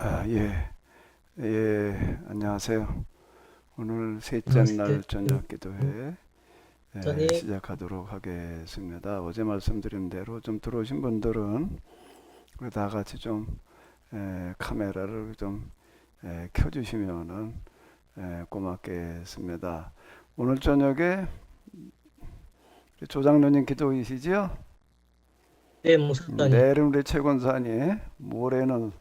예, 안녕하세요. 오늘 셋째 날 안녕하세요. 저녁 기도회 목사님, 시작하도록 하겠습니다. 어제 말씀드린 대로 좀 들어오신 분들은 우리 다 같이 좀 카메라를 좀 켜주시면은 고맙겠습니다. 오늘 저녁에 조장로님 기도이시지요? 네, 목사님. 내일은 우리 최 권사님, 모레는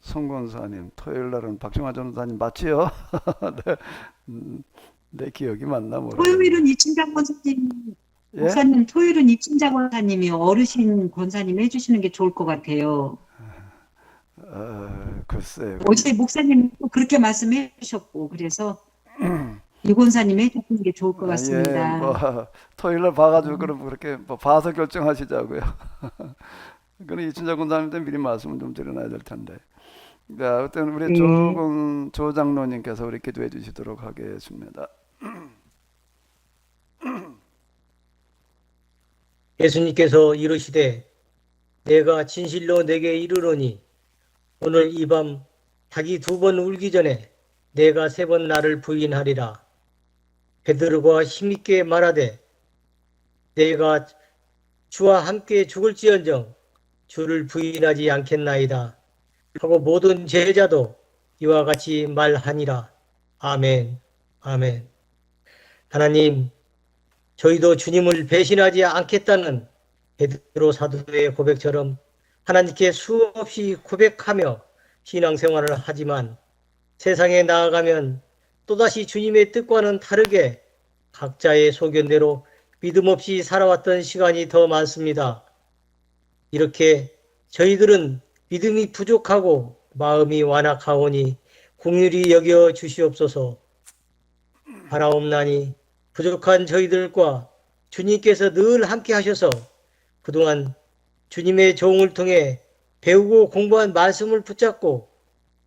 송 권사님, 토요일 날은 박종화 전사님 맞지요? 네, 내 기억이 맞나 모르겠네. 토요일은 이춘장 권사님, 예? 목사님, 토요일은 이춘장 권사님이 어르신 권사님 해주시는 게 좋을 것 같아요. 글쎄, 어제 목사님 또 그렇게 말씀해 주셨고, 그래서 이 권사님 해주시는 게 좋을 것 예, 뭐 같습니다. 토요일 날 봐가지고 그럼 그렇게 뭐 봐서 결정하시자고요. 그럼 이춘자 군사님한테 미리 말씀을 좀 드려놔야 될 텐데. 자, 어떤 우리 네. 조 장로님께서 우리 기도해 주시도록 하겠습니다. 예수님께서 이르시되 내가 진실로 내게 이르노니 오늘 이 밤 닭이 두 번 울기 전에 내가 세 번 나를 부인하리라. 베드로가 힘있게 말하되 내가 주와 함께 죽을지언정 주를 부인하지 않겠나이다. 하고 모든 제자도 이와 같이 말하니라. 아멘. 아멘. 하나님, 저희도 주님을 배신하지 않겠다는 베드로 사도의 고백처럼 하나님께 수없이 고백하며 신앙생활을 하지만 세상에 나아가면 또다시 주님의 뜻과는 다르게 각자의 소견대로 믿음 없이 살아왔던 시간이 더 많습니다. 이렇게 저희들은 믿음이 부족하고 마음이 완악하오니 긍휼히 여겨 주시옵소서. 바라옵나니 부족한 저희들과 주님께서 늘 함께 하셔서 그동안 주님의 종을 통해 배우고 공부한 말씀을 붙잡고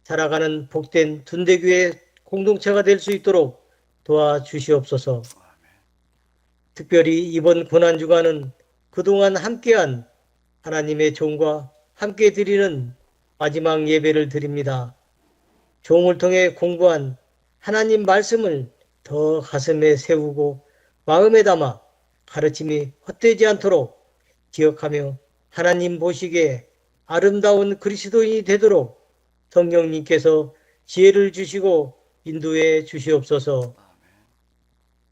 살아가는 복된 둔대교회 공동체가 될 수 있도록 도와주시옵소서. 특별히 이번 고난주간은 그동안 함께한 하나님의 종과 함께 드리는 마지막 예배를 드립니다. 종을 통해 공부한 하나님 말씀을 더 가슴에 세우고 마음에 담아 가르침이 헛되지 않도록 기억하며 하나님 보시기에 아름다운 그리스도인이 되도록 성령님께서 지혜를 주시고 인도해 주시옵소서.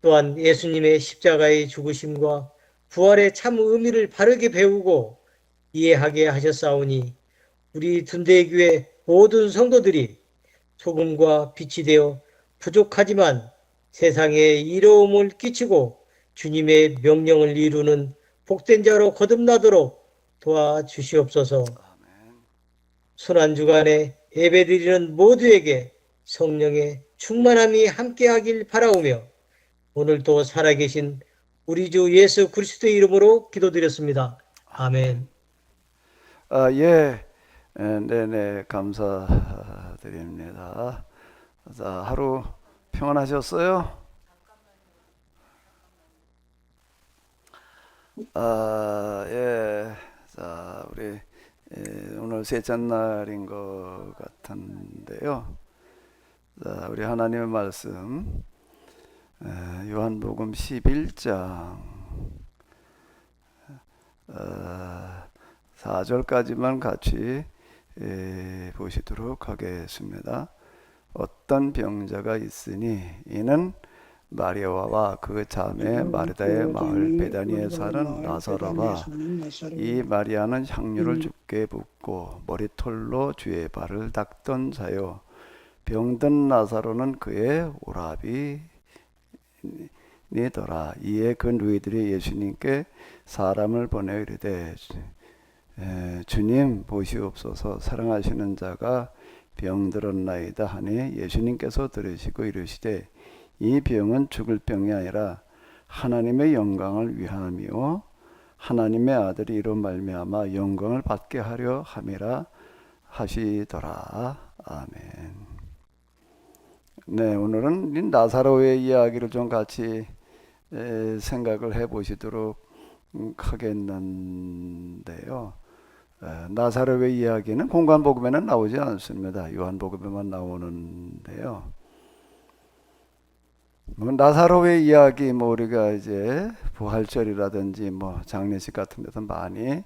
또한 예수님의 십자가의 죽으심과 부활의 참 의미를 바르게 배우고 이해하게 하셨사오니 우리 둔대교회 모든 성도들이 소금과 빛이 되어 부족하지만 세상에 이로움을 끼치고 주님의 명령을 이루는 복된 자로 거듭나도록 도와주시옵소서. 순환주간에 예배드리는 모두에게 성령의 충만함이 함께하길 바라오며 오늘도 살아계신 우리 주 예수 그리스도의 이름으로 기도드렸습니다. 아멘. 예, 네네, 감사드립니다. 자, 하루 평안하셨어요? 예, 자, 우리 오늘 셋째 날인 것 같은데요. 자, 우리 하나님의 말씀, 요한복음 11장 4절까지만 같이 보시도록 하겠습니다. 어떤 병자가 있으니 이는 마리아와 그 자매 마르다의 마을 베다니에 사는 나사로라. 이 마리아는 향유를 주께 붓고 머리털로 주의 발을 닦던 자요, 병든 나사로는 그의 오라비니더라. 이에 그 누이들이 예수님께 사람을 보내 이르되 주님 보시옵소서, 사랑하시는 자가 병들었나이다 하니 예수님께서 들으시고 이르시되 이 병은 죽을 병이 아니라 하나님의 영광을 위함이요 하나님의 아들이 이로 말미암아 영광을 받게 하려 함이라 하시더라. 아멘. 네, 오늘은 이 나사로의 이야기를 좀 같이 생각을 해 보시도록 하겠는데요. 나사로의 이야기는 공관복음에는 나오지 않습니다. 요한복음에만 나오는데요. 뭐 나사로의 이야기, 뭐 우리가 이제 부활절이라든지 뭐 장례식 같은 데서 많이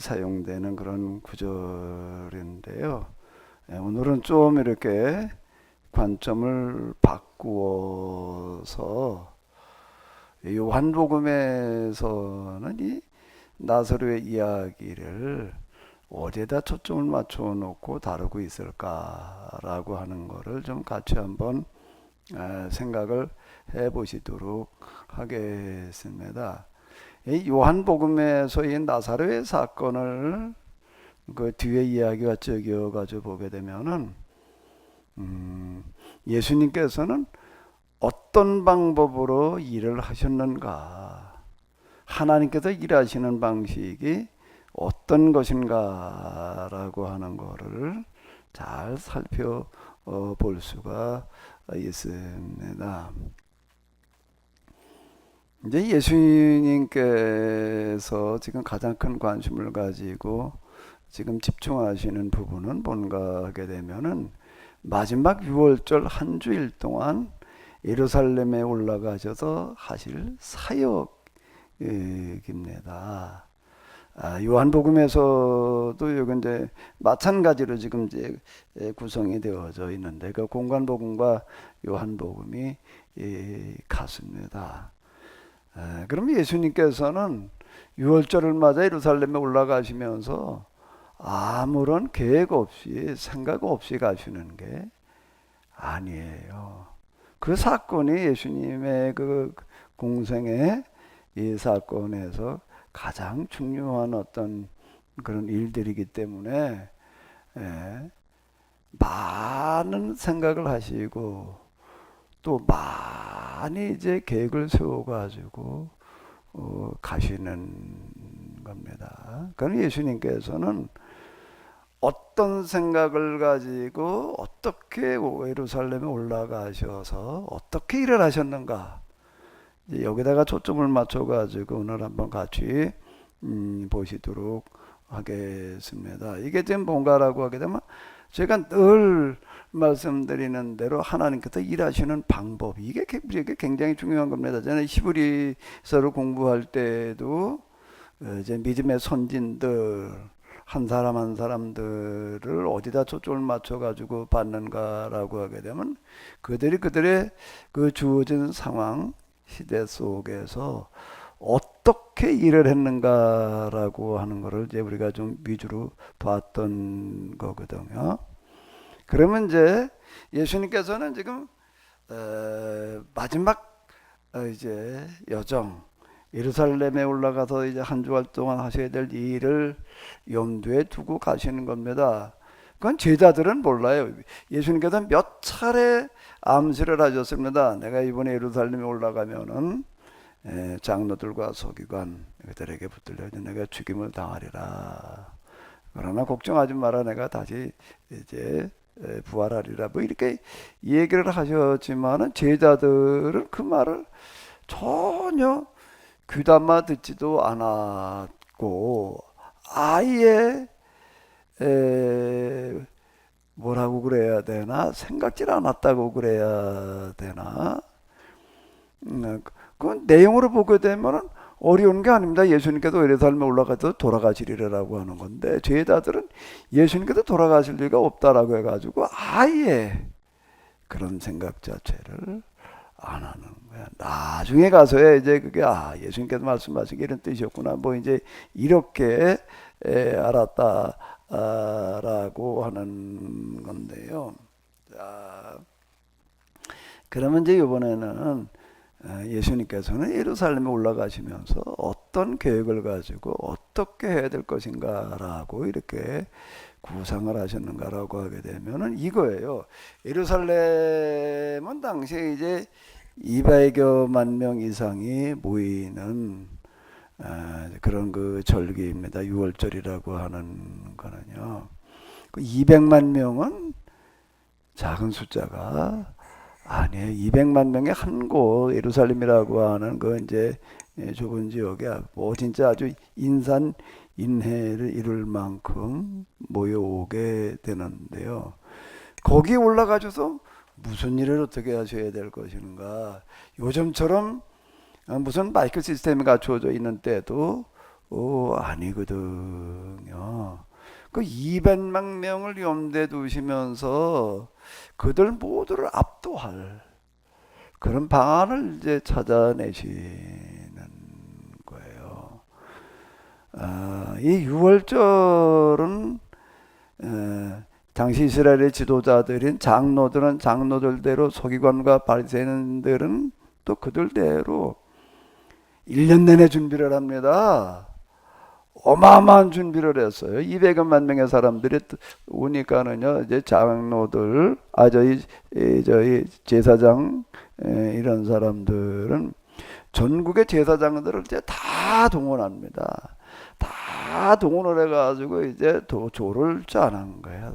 사용되는 그런 구절인데요. 오늘은 좀 이렇게 관점을 바꾸어서 요한복음에서는 이 나사로의 이야기를 어디에다 초점을 맞춰 놓고 다루고 있을까라고 하는 거를 좀 같이 한번 생각을 해 보시도록 하겠습니다. 이 요한복음에서 이 나사로의 사건을 그 뒤에 이야기가 적여 가지고 보게 되면은 예수님께서는 어떤 방법으로 일을 하셨는가, 하나님께서 일하시는 방식이 어떤 것인가라고 하는 것을 잘 살펴볼 수가 있습니다. 이제 예수님께서 지금 가장 큰 관심을 가지고 지금 집중하시는 부분은 뭔가 하게 되면은 마지막 6월절 한 주일 동안 예루살렘에 올라가셔서 하실 사역입니다. 요한복음에서도 여기 이제 마찬가지로 지금 이제 구성이 되어져 있는데 그 공관복음과 요한복음이 같습니다. 그럼 예수님께서는 6월절을 맞아 예루살렘에 올라가시면서 아무런 계획 없이 생각 없이 가시는 게 아니에요. 그 사건이 예수님의 그 공생의 이 사건에서 가장 중요한 어떤 그런 일들이기 때문에 많은 생각을 하시고 또 많이 이제 계획을 세워가지고 가시는 겁니다. 그럼 예수님께서는 어떤 생각을 가지고 어떻게 예루살렘에 올라가셔서 어떻게 일을 하셨는가, 여기다가 초점을 맞춰가지고 오늘 한번 같이 보시도록 하겠습니다. 이게 지금 뭔가라고 하게 되면 제가 늘 말씀드리는 대로 하나님께서 일하시는 방법, 이게 굉장히 중요한 겁니다. 저는 히브리서를 공부할 때도 이제 믿음의 선진들 한 사람 한 사람들을 어디다 초점을 맞춰가지고 받는가라고 하게 되면 그들의 그 주어진 상황 시대 속에서 어떻게 일을 했는가라고 하는 것을 이제 우리가 좀 위주로 봤던 거거든요. 그러면 이제 예수님께서는 지금 마지막 이제 여정 예루살렘에 올라가서 이제 한 주일 동안 하셔야 될 일을 염두에 두고 가시는 겁니다. 그건 제자들은 몰라요. 예수님께서 몇 차례 암시를 하셨습니다. 내가 이번에 예루살렘에 올라가면은 장로들과 서기관 그들에게 붙들려 내가 죽임을 당하리라. 그러나 걱정하지 마라. 내가 다시 이제 부활하리라. 뭐 이렇게 얘기를 하셨지만은 제자들은 그 말을 전혀 귀담아 듣지도 않았고 아예 뭐라고 그래야 되나, 생각질 않았다고 그래야 되나. 그 내용으로 보게 되면은 어려운 게 아닙니다. 예수님께서 예루살렘에 올라가서 돌아가시리라고 하는 건데 제자들은 예수님께서 돌아가실 리가 없다라고 해가지고 아예 그런 생각 자체를 안 하는 거야. 나중에 가서야 이제 그게 예수님께서 말씀하신 게 이런 뜻이었구나. 뭐 이제 이렇게 알았다라고 하는 건데요. 자, 그러면 이제 이번에는 예수님께서는 예루살렘에 올라가시면서 어떤 계획을 가지고 어떻게 해야 될 것인가라고 이렇게 구상을 하셨는가라고 하게 되면은 이거예요. 예루살렘은 당시에 이제 200여만 명 이상이 모이는 그런 그 절기입니다. 6월절이라고 하는 거는요. 그 200만 명은 작은 숫자가 아니에요. 200만 명의 한 곳 예루살렘이라고 하는 그 이제 좁은 지역에 뭐 진짜 아주 인산 인해를 이룰 만큼 모여오게 되는데요. 거기 올라가셔서 무슨 일을 어떻게 하셔야 될 것인가. 요즘처럼 무슨 마이크 시스템이 갖추어져 있는 때도 아니거든요. 그 200만 명을 염두에 두시면서 그들 모두를 압도할 그런 방안을 이제 찾아내시는 거예요. 이 유월절은 당시 이스라엘의 지도자들인 장로들은 장로들대로 서기관과 바리새인들은 또 그들대로 1년 내내 준비를 합니다. 어마어마한 준비를 했어요. 200만 명의 사람들이 오니까는요, 이제 장로들, 저희 제사장, 이런 사람들은 전국의 제사장들을 이제 다 동원합니다. 다 동원을 해가지고 이제 조를 짜는 거예요.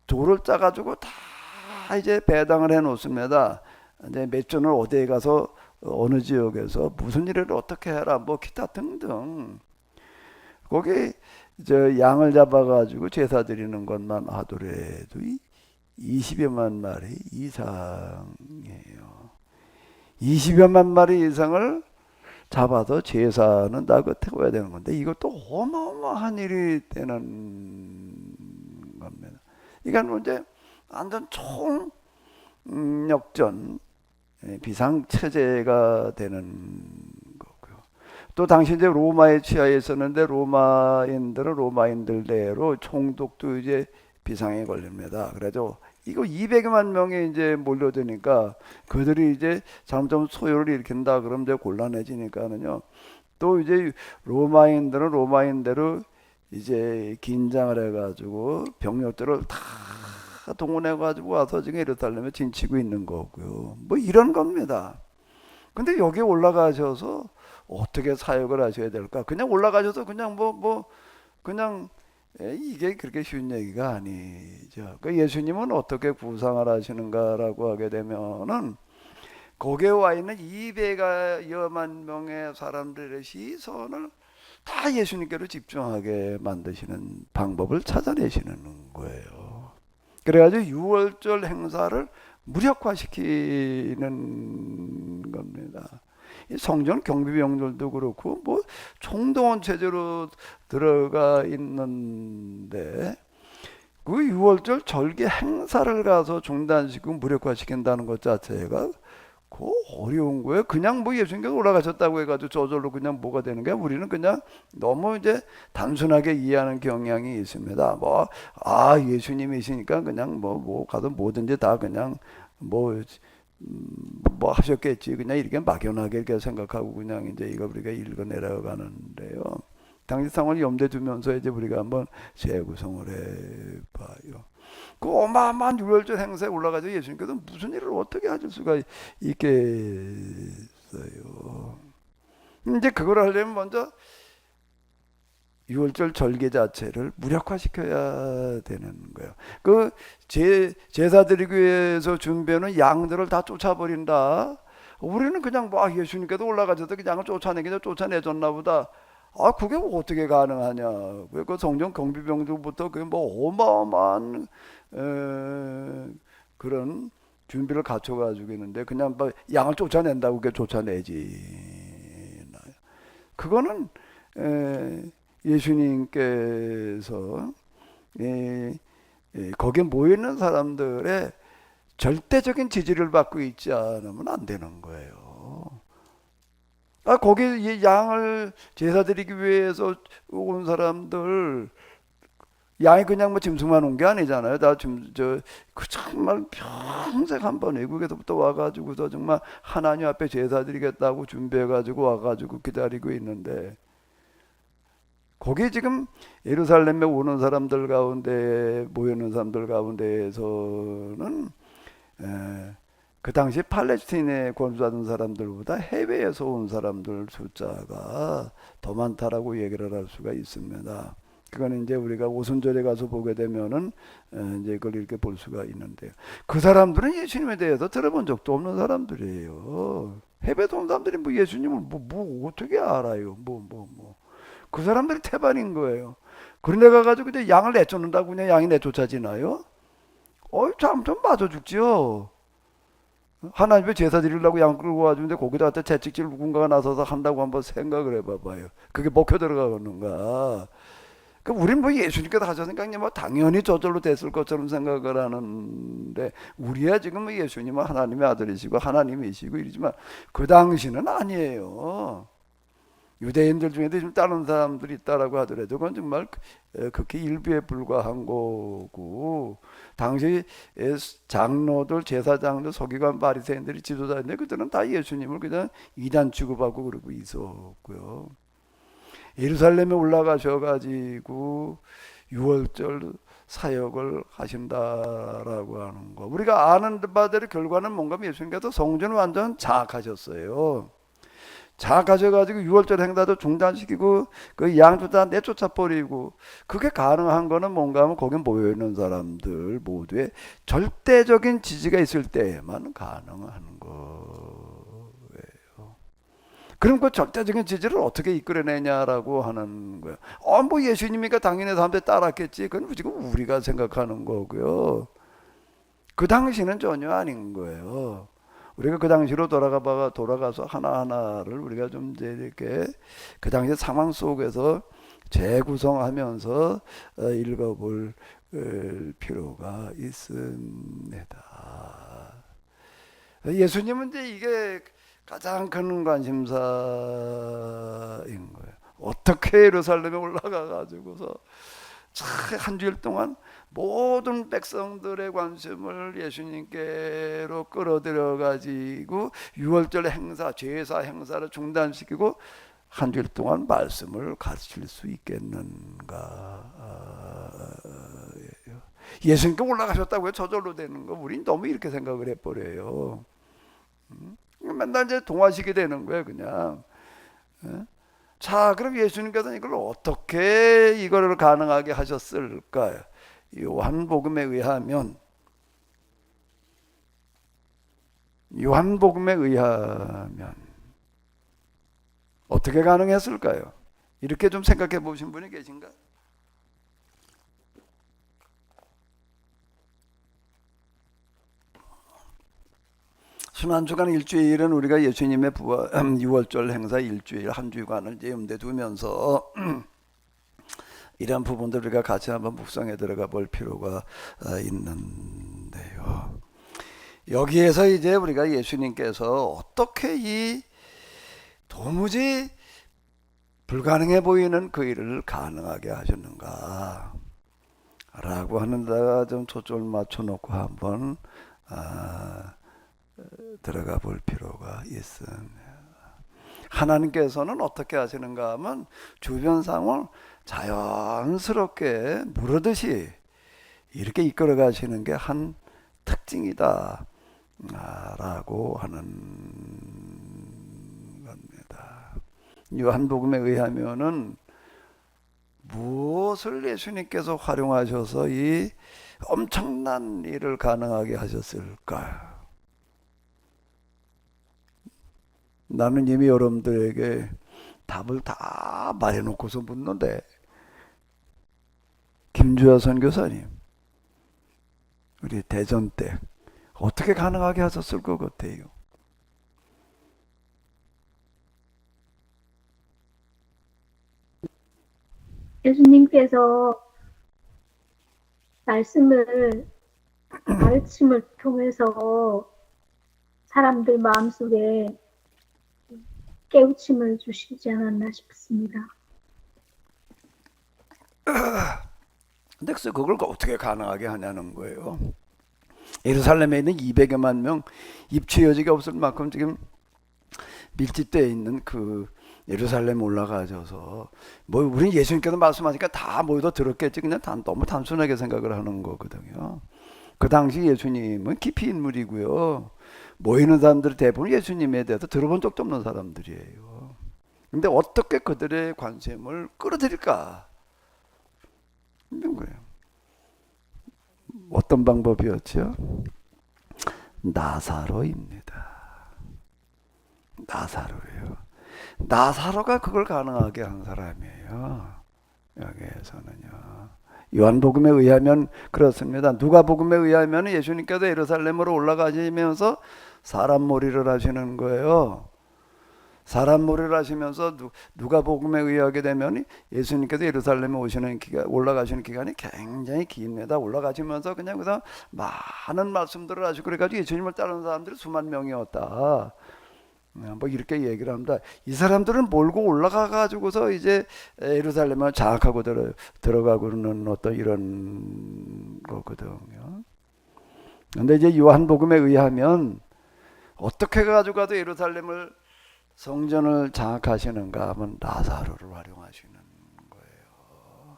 조를 짜가지고 다 이제 배당을 해 놓습니다. 이제 몇 전을 어디에 가서 어느 지역에서 무슨 일을 어떻게 해라, 뭐 기타 등등. 거기 이제 양을 잡아가지고 제사 드리는 것만 하더라도 20여만 마리 이상이에요. 20여만 마리 이상을 잡아서 제사는 다 태워야 되는 건데 이것도 어마어마한 일이 되는 겁니다. 이건 이제 완전 총력전 비상체제가 되는 거고요. 또 당시 이제 로마에 취하에 있었는데 로마인들은 로마인들대로 총독도 이제 비상에 걸립니다. 그래서 이거 200만 명이 이제 몰려드니까 그들이 이제 점점 소요를 일으킨다 그러면 이제 곤란해지니까는요. 또 이제 로마인들은 로마인대로 이제 긴장을 해가지고 병력들을 다 동원해가지고 와서 지금 예루살렘에 진치고 있는 거고요. 뭐 이런 겁니다. 근데 여기 올라가셔서 어떻게 사역을 하셔야 될까? 그냥 올라가셔서 그냥 그냥 이게 그렇게 쉬운 얘기가 아니죠. 그 예수님은 어떻게 구상을 하시는가라고 하게 되면은 거기에 와 있는 200여만 명의 사람들의 시선을 다 예수님께로 집중하게 만드시는 방법을 찾아내시는 거예요. 그래가지고 6월절 행사를 무력화시키는 겁니다. 성전 경비병들도 그렇고 뭐 총동원 체제로 들어가 있는데 그 6월절 절기 행사를 가서 중단시키고 무력화시킨다는 것 자체가 그 어려운 거예요. 그냥 뭐 예수님께서 올라가셨다고 해가지고 저절로 그냥 뭐가 되는 게 우리는 그냥 너무 이제 단순하게 이해하는 경향이 있습니다. 예수님이시니까 그냥 뭐 가서 뭐든지 다 그냥 뭐 하셨겠지. 그냥 이렇게 막연하게 이렇게 생각하고 그냥 이제 이거 우리가 읽어내려 가는데요. 당시 상황을 염두에 두면서 이제 우리가 한번 재구성을 해봐요. 그 어마어마한 유월절 행사에 올라가서 예수님께서 무슨 일을 어떻게 하실 수가 있겠어요. 이제 그걸 하려면 먼저 유월절 절기 자체를 무력화시켜야 되는 거예요. 그 제사 드리기 위해서 준비하는 양들을 다 쫓아버린다. 우리는 그냥 예수님께서 올라가셔서 그 양을 쫓아내줬나 보다. 그게 어떻게 가능하냐. 그 성전 경비병들부터 그게 어마어마한 그런 준비를 갖춰가지고 있는데 그냥 양을 쫓아낸다고 그게 쫓아내지. 그거는 예수님께서 거기에 모여있는 사람들의 절대적인 지지를 받고 있지 않으면 안 되는 거예요. 거기 양을 제사 드리기 위해서 온 사람들 양이 그냥 짐승만 온 게 아니잖아요. 정말 평생 한번 외국에서부터 와가지고서 정말 하나님 앞에 제사 드리겠다고 준비해가지고 와가지고 기다리고 있는데 거기 지금 예루살렘에 오는 사람들 가운데 모이는 사람들 가운데에서는 그 당시 팔레스틴에 거주하던 사람들보다 해외에서 온 사람들 숫자가 더 많다라고 얘기를 할 수가 있습니다. 그거는 이제 우리가 오순절에 가서 보게 되면은 이제 그걸 이렇게 볼 수가 있는데요. 그 사람들은 예수님에 대해서 들어본 적도 없는 사람들이에요. 해외에서 온 사람들이 예수님을 어떻게 알아요? 그 사람들이 태반인 거예요. 그런데 가가지고 이제 양을 내쫓는다고 그냥 양이 내쫓아지나요? 잘못하면 맞아 죽지요. 하나님의 제사 드리려고 양 끌고 와주는데 거기다 갖다 채찍질 누군가가 나서서 한다고 한번 생각을 해봐봐요. 그게 먹혀 들어가는가? 우린 뭐 예수님께서 하셨으니까 그냥 뭐 당연히 저절로 됐을 것처럼 생각을 하는데, 우리야 지금 뭐 예수님은 하나님의 아들이시고 하나님이시고 이러지만 그 당시는 아니에요. 유대인들 중에도 좀 다른 사람들이 있다라고 하더라도 그건 정말 극히 일부에 불과한 거고, 당시 장로들, 제사장들, 서기관, 바리새인들이 지도자인데 그들은 다 예수님을 그냥 이단 취급하고 그러고 있었고요. 예루살렘에 올라가셔가지고 유월절 사역을 하신다라고 하는 거, 우리가 아는 바대로 결과는 뭔가 예수님께서 성전을 완전 장악하셨어요. 장악하셔가지고 유월절 행사도 중단시키고 그 양도 다 내쫓아 버리고, 그게 가능한 거는 뭔가 하면 거기 모여있는 사람들 모두의 절대적인 지지가 있을 때에만 가능한 거예요. 그럼 그 절대적인 지지를 어떻게 이끌어내냐라고 하는 거예요. 뭐 예수님이니까 당연히 사람들이 따랐겠지. 그건 지금 우리가 생각하는 거고요. 그 당시는 전혀 아닌 거예요. 우리가 그 당시로 돌아가서 하나하나를 우리가 좀 이제 이렇게 그 당시 상황 속에서 재구성하면서 읽어볼 필요가 있습니다. 예수님은 이제 이게 가장 큰 관심사인 거예요. 어떻게 예루살렘에 올라가 가지고서 한 주일 동안 모든 백성들의 관심을 예수님께로 끌어들여 가지고 유월절 행사, 제사 행사를 중단시키고 한 주일 동안 말씀을 가르칠 수 있겠는가? 예수님께 올라가셨다고 저절로 되는 거, 우린 너무 이렇게 생각을 해버려요. 맨날 이제 동화시게 되는 거예요, 그냥. 자, 그럼 예수님께서는 이걸 어떻게 이거를 가능하게 하셨을까요? 요한복음에 의하면 어떻게 가능했을까요? 이렇게 좀 생각해 보신 분이 계신가요? 순환주간 일주일은 우리가 예수님의 부활, 유월절 행사 일주일 한 주간을 이제 염두에 두면서 이런 부분들 우리가 같이 한번 묵상에 들어가 볼 필요가 있는데요. 여기에서 이제 우리가 예수님께서 어떻게 이 도무지 불가능해 보이는 그 일을 가능하게 하셨는가 라고 하는 데가 좀 초점을 맞춰놓고 한번 들어가 볼 필요가 있습니다. 하나님께서는 어떻게 하시는가 하면 주변 상황을 자연스럽게 무르듯이 이렇게 이끌어 가시는 게 한 특징이다 라고 하는 겁니다. 요한복음에 의하면은 무엇을 예수님께서 활용하셔서 이 엄청난 일을 가능하게 하셨을까? 나는 이미 여러분들에게 답을 다 말해놓고서 묻는데, 김주하 선교사님, 우리 대전 때 어떻게 가능하게 하셨을 것 같아요? 예수님께서 말씀을 가르침을 통해서 사람들 마음속에 깨우침을 주시지 않았나 싶습니다. 근데 그래서 그걸 어떻게 가능하게 하냐는 거예요. 예루살렘에 있는 200여만 명 입추 여지가 없을 만큼 지금 밀집되어 있는 그 예루살렘 올라가셔서, 뭐 우리는 예수님께서 말씀하시니까 다 모여서 들었겠지, 그냥 너무 단순하게 생각을 하는 거거든요. 그 당시 예수님은 깊이 인물이고요, 모이는 사람들 대부분 예수님에 대해서 들어본 적도 없는 사람들이에요. 근데 어떻게 그들의 관심을 끌어들일까 있는 거예요. 어떤 방법이었죠? 나사로입니다. 나사로예요. 나사로가 그걸 가능하게 한 사람이에요. 여기에서는요. 요한복음에 의하면 그렇습니다. 누가복음에 의하면 예수님께서 예루살렘으로 올라가시면서 사람몰이를 하시는 거예요. 사람몰이를 하시면서 누가복음에 의하게 되면 예수님께서 예루살렘에 올라가시는 기간이 굉장히 깁니다. 올라가시면서 그냥 그다음 많은 말씀들을 하시고 그래가지고 예수님을 따르는 사람들이 수만 명이었다. 뭐 이렇게 얘기를 합니다. 이 사람들은 몰고 올라가 가지고서 이제 예루살렘을 장악하고 들어가고는 어떤 이런 거거든요. 근데 이제 요한복음에 의하면 어떻게 가지고 가도 예루살렘을 성전을 장악하시는가 하면 나사로를 활용하시는 거예요.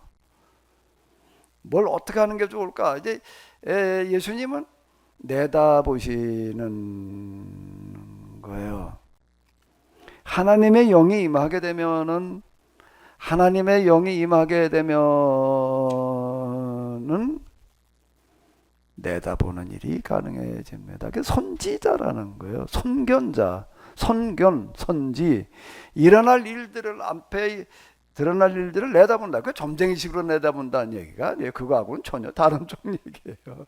뭘 어떻게 하는 게 좋을까? 이제 예수님은 내다보시는 거예요. 하나님의 영이 임하게 되면은 내다보는 일이 가능해집니다. 그게 선지자라는 거예요. 선견자, 선지. 일어날 일들을 앞에 드러날 일들을 내다본다. 그 점쟁이식으로 내다본다는 얘기가 아니에요. 그거하고는 전혀 다른 쪽 얘기예요.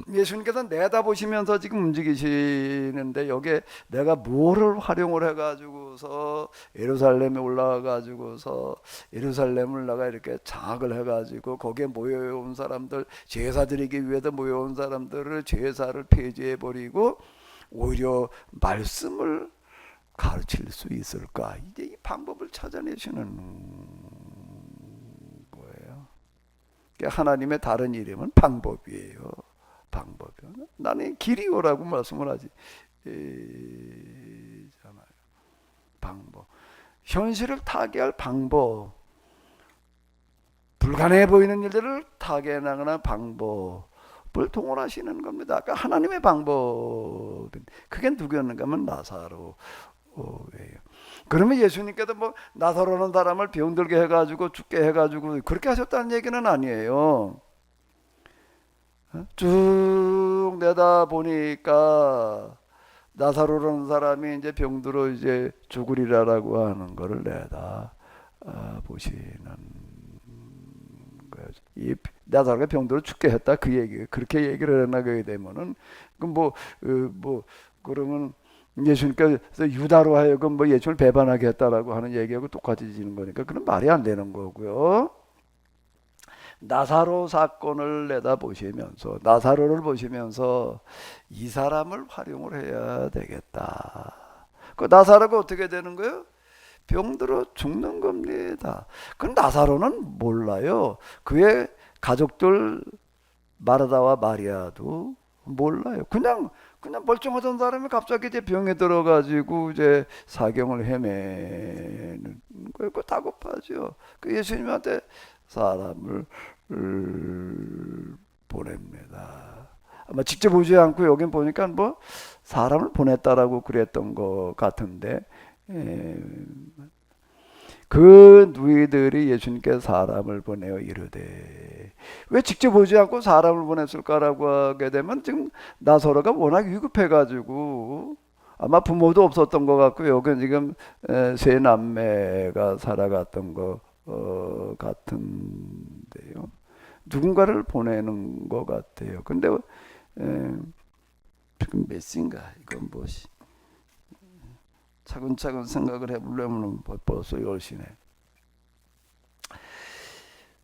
예수님께서 내다보시면서 지금 움직이시는데 여기에 내가 뭐를 활용을 해가지고서 예루살렘에 올라가가지고서 예루살렘을 내가 이렇게 장악을 해가지고 거기에 모여온 사람들, 제사 드리기 위해서 모여온 사람들을 제사를 폐지해버리고 오히려 말씀을 가르칠 수 있을까? 이제 이 방법을 찾아내시는 거예요. 하나님의 다른 이름은 방법이에요. 방법이요. 나는 길이요라고 말씀을 하지. 잖아요. 방법. 현실을 타개할 방법. 불가능해 보이는 일들을 타개해 나가는 방법을 동원하시는 겁니다. 그러니까 하나님의 방법. 그게 누구였는가 하면 나사로예요. 그러면 예수님께서 뭐 나사로라는 사람을 병들게 해가지고 죽게 해가지고 그렇게 하셨다는 얘기는 아니에요. 쭉 내다 보니까 나사로라는 사람이 이제 병들어 이제 죽으리라라고 하는 거를 내다 보시는 거예요. 이 나사로가 병들어 죽게 했다 그 얘기 그렇게 얘기를 해나가게 되면은 그러면 예수님께서 유다로 하여금 뭐 예수님을 배반하게 했다라고 하는 얘기하고 똑같아지는 거니까 그건 말이 안 되는 거고요. 나사로 사건을 내다보시면서 나사로를 보시면서 이 사람을 활용을 해야 되겠다. 그 나사로가 어떻게 되는 거예요? 병들어 죽는 겁니다. 그 나사로는 몰라요. 그의 가족들 마르다와 마리아도 몰라요. 그냥 멀쩡하던 사람이 갑자기 이제 병에 들어가지고 이제 사경을 헤매는 거예요. 그 다급하죠. 그 예수님한테 사람을 보냅니다. 아마 직접 오지 않고 여긴 보니까 뭐 사람을 보냈다라고 그랬던 것 같은데 그 누이들이 예수님께 사람을 보내어 이르되 왜 직접 오지 않고 사람을 보냈을까라고 하게 되면 지금 나사로가 워낙 위급해가지고 아마 부모도 없었던 것 같고 여기 지금 세 남매가 살아갔던 것 같은데요. 누군가를 보내는 것 같아요. 근데 지금 몇 시인가 이건 뭐지? 차근차근 생각을 해보려면 벌써 10시네.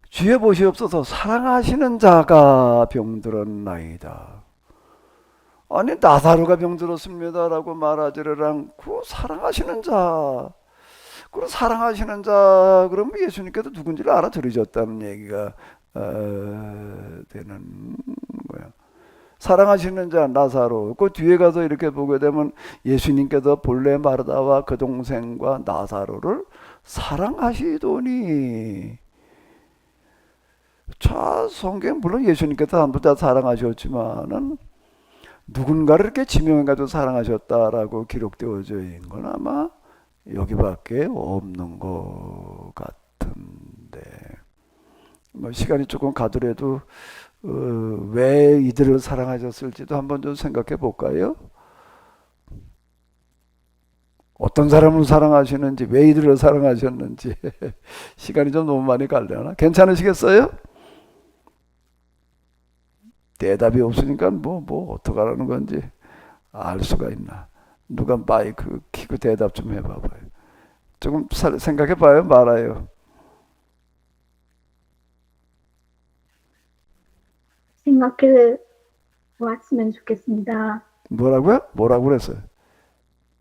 주의 보시옵소서 사랑하시는 자가 병들었나이다. 아니 나사로가 병들었습니다라고 말하지를 않고 사랑하시는 자. 그럼 사랑하시는 자 그러면 예수님께서 누군지를 알아들으셨다는 얘기가 되는 거야. 사랑하시는 자 나사로. 그 뒤에 가서 이렇게 보게 되면 예수님께서 본래 마르다와 그 동생과 나사로를 사랑하시더니 자 성경 물론 예수님께서 전부 다 사랑하셨지만은 누군가를 이렇게 지명해가지고 사랑하셨다라고 기록되어져 있는 건 아마 여기밖에 없는 것 같은데 뭐 시간이 조금 가더라도 왜 이들을 사랑하셨을지도 한번 좀 생각해 볼까요? 어떤 사람을 사랑하시는지, 왜 이들을 사랑하셨는지 시간이 좀 너무 많이 갈려나? 괜찮으시겠어요? 대답이 없으니까 뭐 어떡하라는 건지 알 수가 있나? 누가 마이크 켜고 대답 좀 해봐봐요. 조금 생각해봐요, 말아요. 생각해 왔으면 좋겠습니다. 뭐라고요? 뭐라고 그랬어요?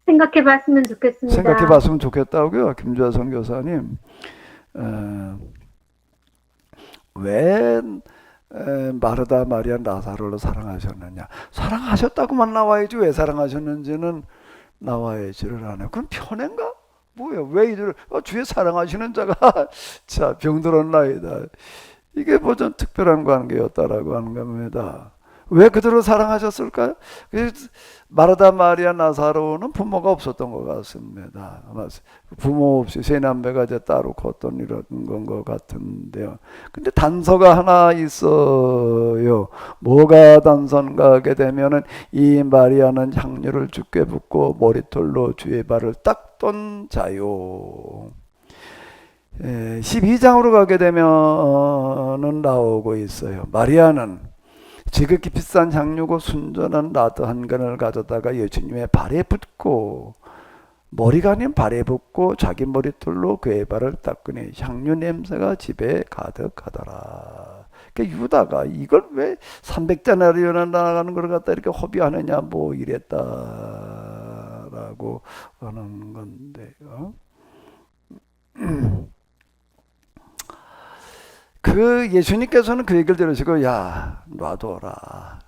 생각해 봤으면 좋겠습니다. 생각해봤으면 좋겠다고요, 김주하 선교사님. 왜 마르다, 마리아, 나사로를 사랑하셨느냐? 사랑하셨다고만 나와야지 왜 사랑하셨는지는 나와야지를 안 해요. 그럼 편애인가? 뭐야? 왜 이들 주의 사랑하시는 자가 자 병들었나이다. 이게 뭐 좀 특별한 관계였다라고 하는 겁니다. 왜 그들을 사랑하셨을까요? 마르다, 마리아, 나사로는 부모가 없었던 것 같습니다. 부모 없이 세 남매가 이제 따로 컸던 이런 건 것 같은데요. 근데 단서가 하나 있어요. 뭐가 단서인가 하게 되면은 이 마리아는 향유를 주께 붓고 머리털로 주의 발을 닦던 자요. 12장으로 가게 되면은 나오고 있어요. 마리아는 지극히 비싼 향유고 순전한 나드 한 근을 가져다가 예수님의 발에 붓고, 머리가 아닌 발에 붓고 자기 머리털로 그의 발을 닦으니 향유 냄새가 집에 가득하더라. 그러니까 유다가 이걸 왜 300데나리온에 나가는 걸 갖다 이렇게 허비하느냐 뭐 이랬다라고 하는 건데요. 그 예수님께서는 그 얘기를 들으시고, 야, 놔둬라.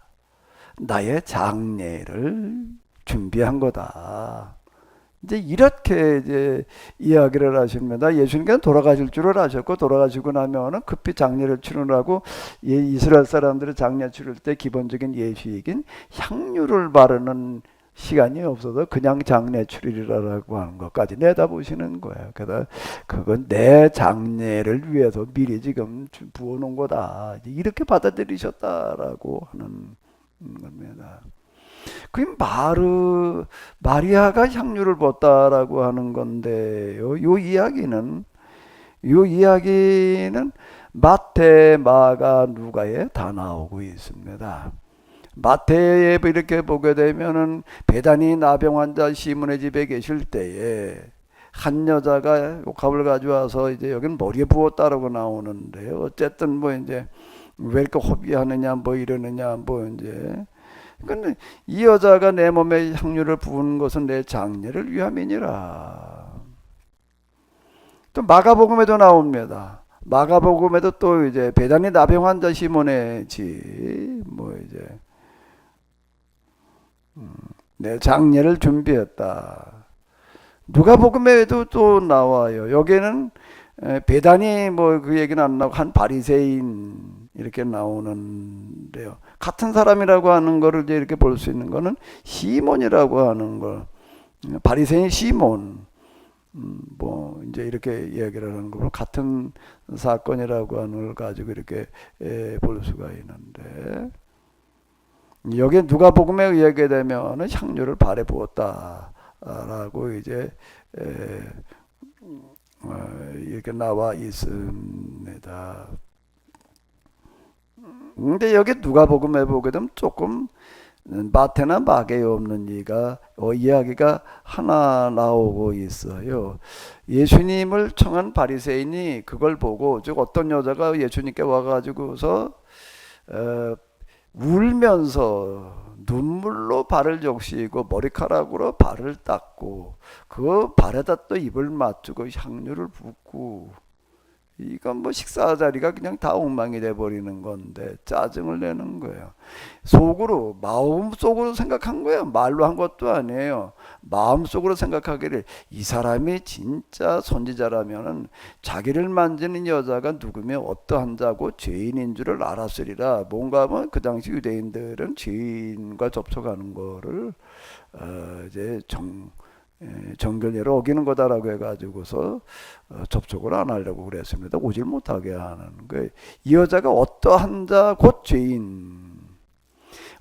나의 장례를 준비한 거다. 이제 이렇게 이제 이야기를 하십니다. 예수님께서 돌아가실 줄을 아셨고, 돌아가시고 나면은 급히 장례를 치르라고 이스라엘 사람들이 장례 치를 때 기본적인 예식인 향유를 바르는 시간이 없어서 그냥 장례 치르리라고 하는 것까지 내다보시는 거예요. 그래서 그건 내 장례를 위해서 미리 지금 부어놓은 거다. 이렇게 받아들이셨다라고 하는 겁니다. 그 마리아가 향유를 부었다라고 하는 건데요. 요 이야기는 마태, 마가, 누가에 다 나오고 있습니다. 마태에 이렇게 보게 되면은 베다니 나병 환자 시몬의 집에 계실 때에 한 여자가 옥합을 가져와서 이제 여기는 머리에 부었다라고 나오는데요. 어쨌든 뭐 이제 왜 이렇게 허비하느냐 뭐 이러느냐 뭐 이제. 근데 이 여자가 내 몸에 향유를 부은 것은 내 장례를 위함이니라. 또 마가복음에도 나옵니다. 마가복음에도 또 이제 베다니 나병 환자 시몬의 집 뭐 이제 내 장례를 준비했다. 누가복음에도 또 나와요. 여기는 베다니 뭐 그 얘기는 안 나오고 한 바리새인 이렇게 나오는데요. 같은 사람이라고 하는 거를 이제 이렇게 볼 수 있는 거는 시몬이라고 하는 걸, 바리새인 시몬, 뭐 이제 이렇게 이야기를 하는 거 같은 사건이라고 하는 걸 가지고 이렇게 볼 수가 있는데, 여기 누가복음에 의하게 되면은 향유를 발에 부었다라고 이제 이렇게 나와 있습니다. 근데 여기 누가복음에 보게 되면 조금 마태나 마가에 없는 이야기가 하나 나오고 있어요. 예수님을 청한 바리새인이 그걸 보고, 즉 어떤 여자가 예수님께 와가지고서 울면서 눈물로 발을 적시고 머리카락으로 발을 닦고 그 발에다 또 입을 맞추고 향유를 붓고, 이건 뭐 식사 자리가 그냥 다 엉망이 돼버리는 건데 짜증을 내는 거예요. 속으로, 마음속으로 생각한 거예요. 말로 한 것도 아니에요. 마음속으로 생각하기를 이 사람이 진짜 선지자라면은 자기를 만지는 여자가 누구며 어떠한 자고 죄인인 줄을 알았으리라. 뭔가 뭐 그 당시 유대인들은 죄인과 접촉하는 거를 이제 정결례를 어기는 거다라고 해가지고서 접촉을 안 하려고 그랬습니다. 오질 못하게 하는 거예요. 이 여자가 어떠한 자 곧 죄인,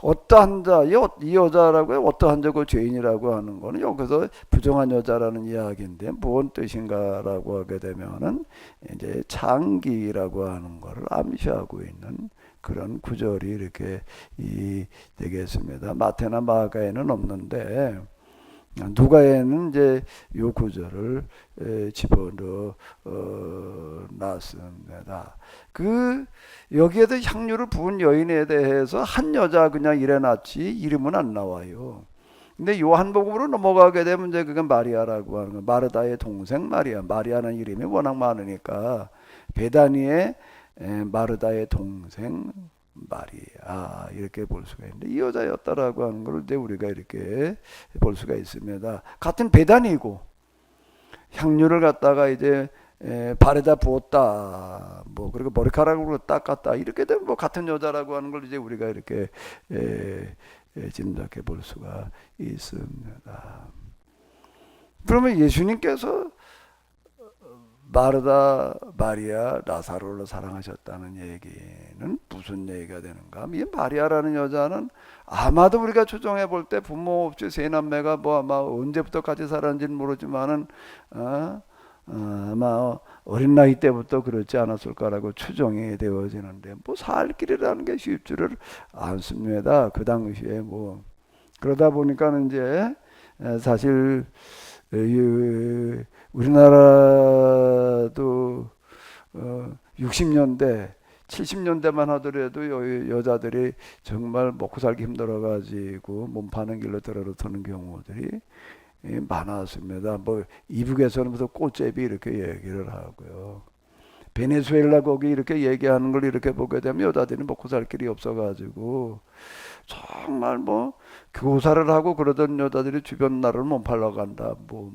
어떠한 자, 이 여자라고요? 어떠한 자고 죄인이라고 하는 거는 여기서 부정한 여자라는 이야기인데 무슨 뜻인가라고 하게 되면은 이제 창기라고 하는 거를 암시하고 있는 그런 구절이 이렇게 되겠습니다. 마태나 마가에는 없는데 누가에는 이제 요 구절을 집어넣어 놨습니다. 여기에도 향유를 부은 여인에 대해서 한 여자 그냥 일어났지 이름은 안 나와요. 근데 요한복음으로 넘어가게 되면 이제 그건 마리아라고 하는 거, 마르다의 동생 마리아. 마리아는 이름이 워낙 많으니까 베다니의 마르다의 동생 마리아 이렇게 볼 수가 있는데 이 여자였다라고 하는 걸 이제 우리가 이렇게 볼 수가 있습니다. 같은 배단이고 향유를 갖다가 이제 발에다 부었다 뭐 그리고 머리카락으로 닦았다 이렇게 되면 뭐 같은 여자라고 하는 걸 이제 우리가 이렇게 짐작해 볼 수가 있습니다. 그러면 예수님께서 마르다, 마리아, 라사로를 사랑하셨다는 얘기는 무슨 얘기가 되는가? 이 마리아라는 여자는 아마도 우리가 추정해 볼 때 부모 없이 세 남매가 뭐 아마 언제부터 같이 살았는지는 모르지만은 아마 어린 나이 때부터 그렇지 않았을까라고 추정이 되어지는데 뭐 살 길이라는 게 쉽지를 않습니다. 그 당시에 뭐 그러다 보니까는 이제 사실 우리나라도 60년대, 70년대만 하더라도 여자들이 정말 먹고 살기 힘들어가지고 몸 파는 길로 들어서는 경우들이 많았습니다. 뭐 이북에서는 무슨 꽃제비 이렇게 얘기를 하고요. 베네수엘라 거기 이렇게 얘기하는 걸 이렇게 보게 되면 여자들이 먹고 살 길이 없어가지고 정말 뭐 교사를 하고 그러던 여자들이 주변 나라를 못 팔러 간다. 뭐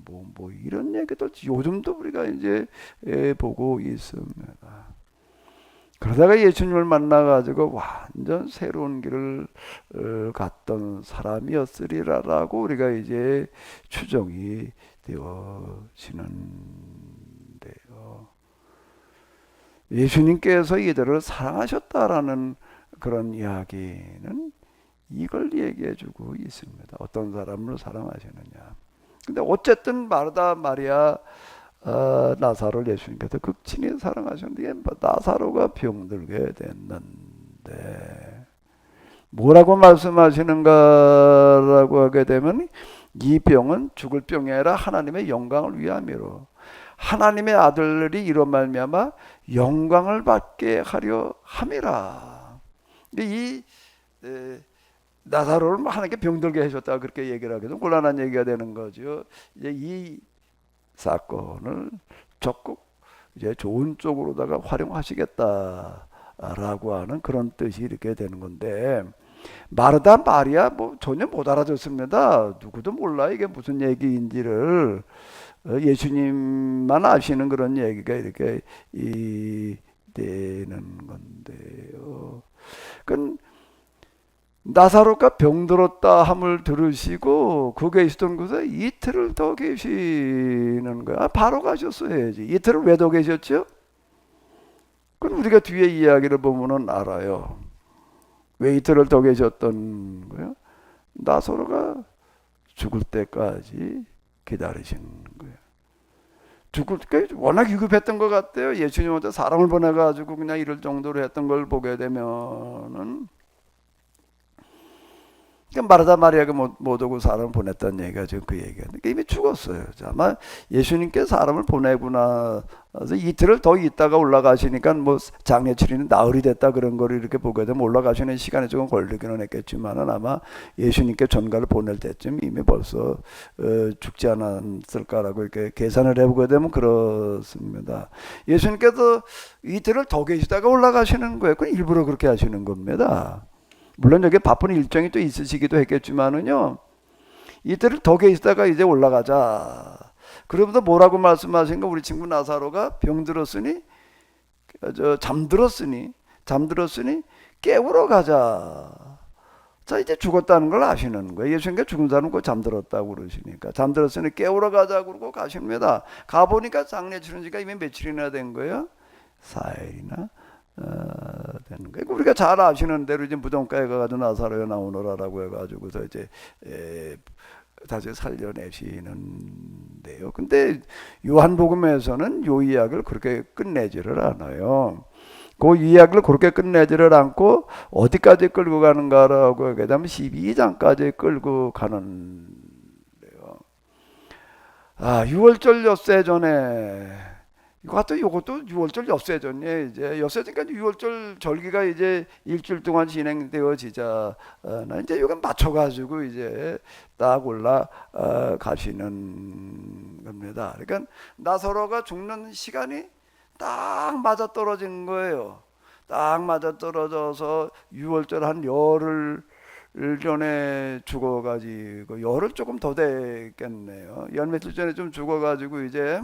이런 얘기도 요즘도 우리가 이제 보고 있습니다. 그러다가 예수님을 만나가지고 완전 새로운 길을 갔던 사람이었으리라라고 우리가 이제 추정이 되어지는데요. 예수님께서 이들을 사랑하셨다라는 그런 이야기는 이걸 얘기해주고 있습니다. 어떤 사람을 사랑하시느냐. 근데 어쨌든 마르다, 마리아, 나사로를 예수님께서 극진히 사랑하셨는데 나사로가 병들게 됐는데 뭐라고 말씀하시는가라고 하게 되면 이 병은 죽을 병이 아니라 하나님의 영광을 위함이로 하나님의 아들이 이로 말미암아 영광을 받게 하려 함이라. 이 나사로를 하나님께 병들게 하셨다 그렇게 얘기를 하게 되면 곤란한 얘기가 되는 거죠. 이제 이 사건을 적극 이제 좋은 쪽으로다가 활용하시겠다라고 하는 그런 뜻이 이렇게 되는 건데 마르다 마리아 뭐 전혀 못 알아듣습니다. 누구도 몰라 이게 무슨 얘기인지를. 예수님만 아시는 그런 얘기가 이렇게 되는 건데요. 그 나사로가 병들었다 함을 들으시고 그 계시던 곳에 이틀을 더 계시는 거야. 바로 가셨어야지. 이틀을 왜 더 계셨죠? 그건 우리가 뒤에 이야기를 보면은 알아요. 왜 이틀을 더 계셨던 거예요? 나사로가 죽을 때까지 기다리신 거예요. 죽을 때까지 워낙 위급했던 것 같아요. 예수님한테 사람을 보내가지고 그냥 이럴 정도로 했던 걸 보게 되면은 마르다 마리아가 못 오고 사람을 보냈다는 얘기가 지금 그 얘기가 이미 죽었어요. 아마 예수님께 사람을 보내고 나서 이틀을 더 있다가 올라가시니까 뭐 장례치리는 나흘이 됐다 그런 거를 이렇게 보게 되면 올라가시는 시간이 조금 걸리기는 했겠지만은 아마 예수님께 전가를 보낼 때쯤 이미 벌써 죽지 않았을까라고 이렇게 계산을 해보게 되면 그렇습니다. 예수님께서 이틀을 더 계시다가 올라가시는 거예요. 그건 일부러 그렇게 하시는 겁니다. 물론 여기 바쁜 일정이 또 있으시기도 했겠지만은요, 이틀을 더 계시다가 이제 올라가자. 그러면서 뭐라고 말씀하신가? 우리 친구 나사로가 병들었으니, 잠들었으니 깨우러 가자. 자, 이제 죽었다는 걸 아시는 거예요. 예수님께 죽은 사람은 꼭 잠들었다고 그러시니까. 잠들었으니 깨우러 가자 그러고 가십니다. 가보니까 장례 치른 지가 이미 며칠이나 된 거예요? 4일이나 되는 거예요. 우리가 잘 아시는 대로 이제 무덤가에 가가지고 나사로야 나오너라라고 해가지고서 이제 다시 살려내시는데요. 근데 요한복음에서는 요 이야기를 그렇게 끝내지를 않아요. 그 이야기를 그렇게 끝내지를 않고 어디까지 끌고 가는가라고 하게 되면 12장까지 끌고 가는데요. 아, 6월절 엿새 전에 요것도 6월절 엿새 전에 이제 엿새 전까지 6월절 절기가 이제 일주일 동안 진행되어지자 나 이제 요건 맞춰가지고 이제 딱 올라 가시는 겁니다. 그러니까 나사로가 죽는 시간이 딱 맞아 떨어진 거예요. 딱 맞아 떨어져서 6월절 한 열흘 전에 죽어가지고 열흘 조금 더 됐겠네요. 열 며칠 전에 좀 죽어가지고 이제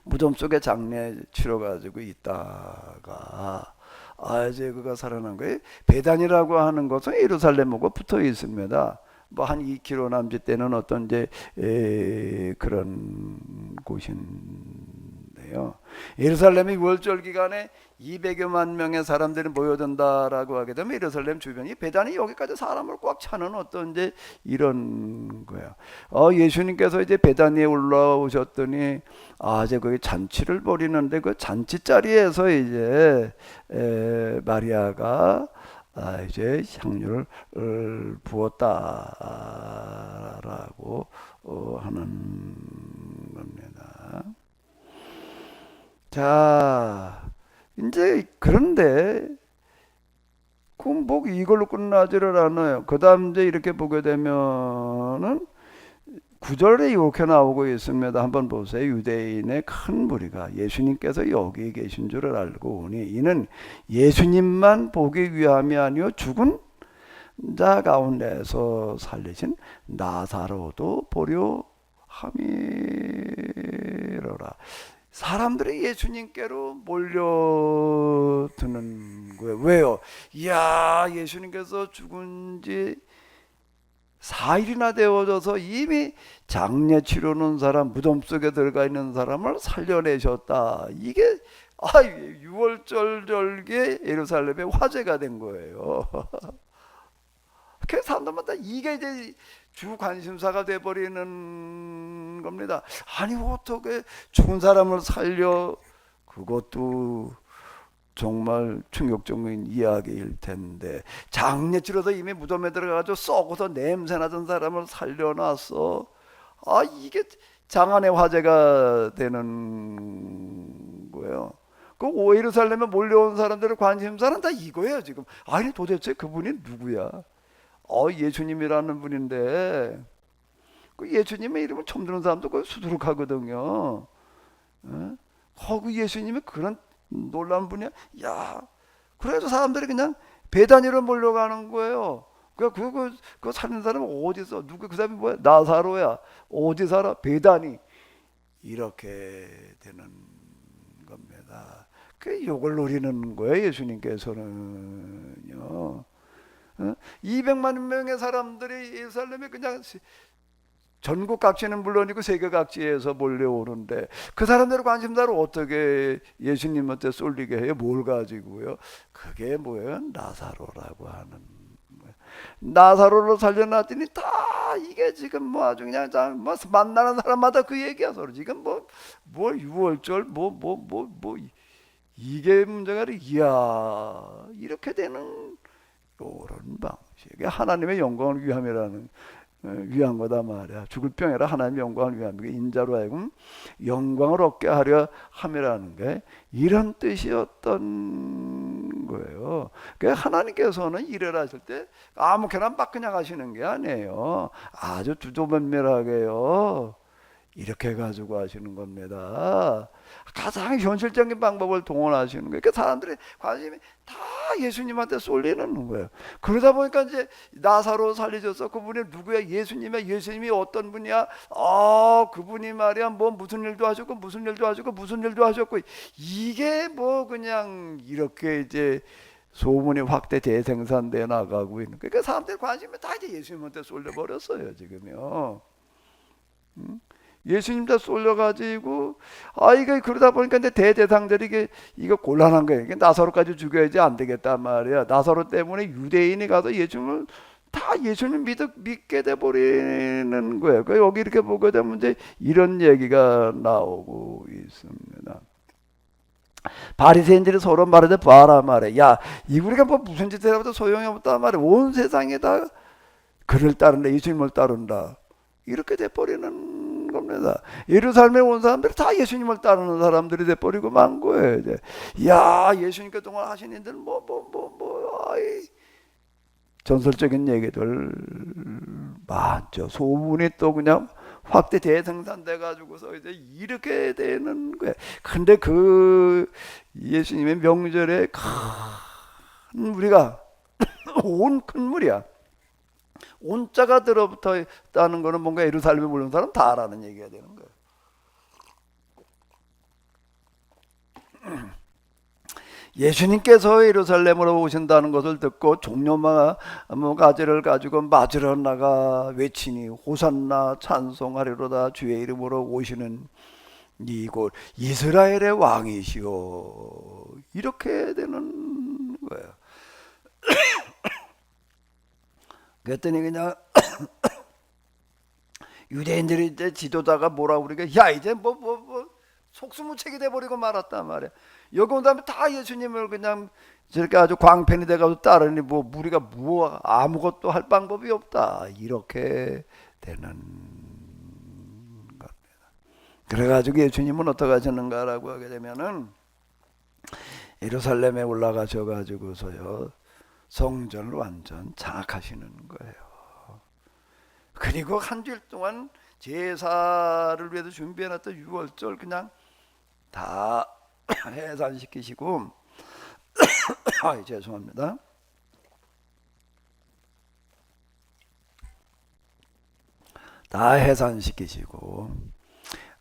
무덤 속에 장례 치러가지고 있다가 이제 그가 살아난 거예요. 베단이라고 하는 것은 예루살렘하고 붙어 있습니다. 뭐 한 2km 남짓 되는 어떤 이제 그런 곳인데요. 예루살렘이 유월절 기간에 200여만 명의 사람들이 모여든다라고 하게 되면 예루살렘 주변이 베단이 여기까지 사람을 꽉 차는 어떤 이제 이런 거야. 예수님께서 이제 베단에 올라오셨더니 이제 거기 잔치를 벌이는데 그 잔치 자리에서 이제 마리아가 이제 향유를 부었다라고 하는 겁니다. 자, 이제 그런데 그 뭐 이걸로 끝나지를 않아요. 그 다음 이제 이렇게 보게 되면은 9절에 이렇게 나오고 있습니다. 한번 보세요. 유대인의 큰 무리가 예수님께서 여기 계신 줄을 알고 오니 이는 예수님만 보기 위함이 아니요 죽은 자 가운데서 살리신 나사로도 보려 함이로라. 사람들이 예수님께로 몰려드는 거예요. 왜요? 이야, 예수님께서 죽은 지 4일이나 되어져서 이미 장례 치르는 사람, 무덤 속에 들어가 있는 사람을 살려내셨다. 이게 6월절 절기에 예루살렘에 화제가 된 거예요. 그 사람들마다 이게 이제 주 관심사가 돼버리는 겁니다. 아니 어떻게 죽은 사람을 살려? 그것도 정말 충격적인 이야기일 텐데 장례 치러서 이미 무덤에 들어가서 썩어서 냄새 나던 사람을 살려놨어. 이게 장안의 화제가 되는 거예요. 그 예루살렘에 몰려온 사람들의 관심사는 다 이거예요 지금. 아니 도대체 그분이 누구야? 예수님이라는 분인데 그 예수님의 이름을 처음 듣는 사람도 거의 수두룩하거든요. 그 예수님이 그런 놀라운 분이야. 야, 그래도 사람들이 그냥 베다니로 몰려가는 거예요. 그거 사는 사람은 어디서 누구 그 사람이 뭐야? 나사로야. 어디 살아? 베다니. 이렇게 되는 겁니다. 그 욕을 노리는 거예요. 예수님께서는요. 200만 명의 사람들이 예루살렘에 그냥 전국 각지는 물론이고 세계 각지에서 몰려오는데 그 사람들의 관심사를 어떻게 예수님한테 쏠리게 해요? 뭘 가지고요? 그게 뭐예요? 나사로라고 하는 거예요. 나사로를 살려놨더니 다 이게 지금 뭐 아주 그냥 뭐 만나는 사람마다 그 얘기야 서로 지금 뭐 유월절 이게 문제가 아니라 이야 이렇게 되는 이런 방식이 하나님의 영광을 위한 거다 말이야. 죽을 병이 아니라 하나님의 영광을 위한 게 인자로 하여금 영광을 얻게 하려 함이라는 게 이런 뜻이었던 거예요. 그러니까 하나님께서는 일을 하실 때 아무렇게나 막 그냥 하시는 게 아니에요. 아주 주도면밀하게요. 이렇게 가지고 하시는 겁니다. 가장 현실적인 방법을 동원하시는 거예요. 그러니까 사람들의 관심이 다 예수님한테 쏠리는 거예요. 그러다 보니까 이제 나사로 살리셔서 그분이 누구야? 예수님이야. 예수님이 어떤 분이야? 그분이 말이야 뭐 무슨 일도 하셨고 무슨 일도 하셨고 무슨 일도 하셨고 이게 뭐 그냥 이렇게 이제 소문이 확대 재생산돼 나가고 있는 거예요. 그러니까 사람들의 관심이 다 이제 예수님한테 쏠려 버렸어요 지금요. 예수님 다 쏠려가지고 이게 그러다 보니까 이제 대제사장들이 이거 곤란한 거예요. 이게 나사로까지 죽여야지 안 되겠단 말이야. 나사로 때문에 유대인이 가서 예수님을 다 예수님 믿게 돼 버리는 거예요. 여기 이렇게 보게 되면 이제 이런 얘기가 나오고 있습니다. 바리새인들이 서로 말하되 봐라 말해. 야, 이 우리가 뭐 무슨 짓을 해도 소용이 없다 말해. 온 세상에 다 그를 따른다, 예수님을 따른다. 이렇게 돼버리는 겁니다. 예루살렘에 온 사람들이 다 예수님을 따르는 사람들이 돼버리고 만 거예요. 이제. 야, 예수님 그동안 하신 일들 전설적인 얘기들 많죠. 소문이 또 그냥 확대 대생산돼 가지고서 이제 이렇게 되는 거예요. 근데 그 예수님의 명절에 큰 무리가 온 큰 무리야. 온자가 들어붙어 있다는 거는 뭔가 예루살렘에 모르는 사람 다 알아는 얘기가 되는 거예요. 예수님께서 예루살렘으로 오신다는 것을 듣고 종려마 가지를 가지고 맞으러 나가 외치니 호산나 찬송하리로다 주의 이름으로 오시는 이곳 이스라엘의 왕이시오. 이렇게 되는 거예요. 그랬더니 그냥 유대인들이 이제 지도자가 뭐라 그러니까 야 이제 뭐 속수무책이 돼버리고 말았단 말이야. 여기 온 다음에 다 예수님을 그냥 저렇게 아주 광팬이 돼가지고 따르니 뭐 우리가 아무것도 할 방법이 없다. 이렇게 되는 겁니다. 그래가지고 예수님은 어떻게 하셨는가라고 하게 되면은 예루살렘에 올라가셔가지고서요 성전을 완전 장악하시는 거예요. 그리고 한 주일 동안 제사를 위해서 준비해놨던 유월절 그냥 다 해산시키시고 죄송합니다. 다 해산시키시고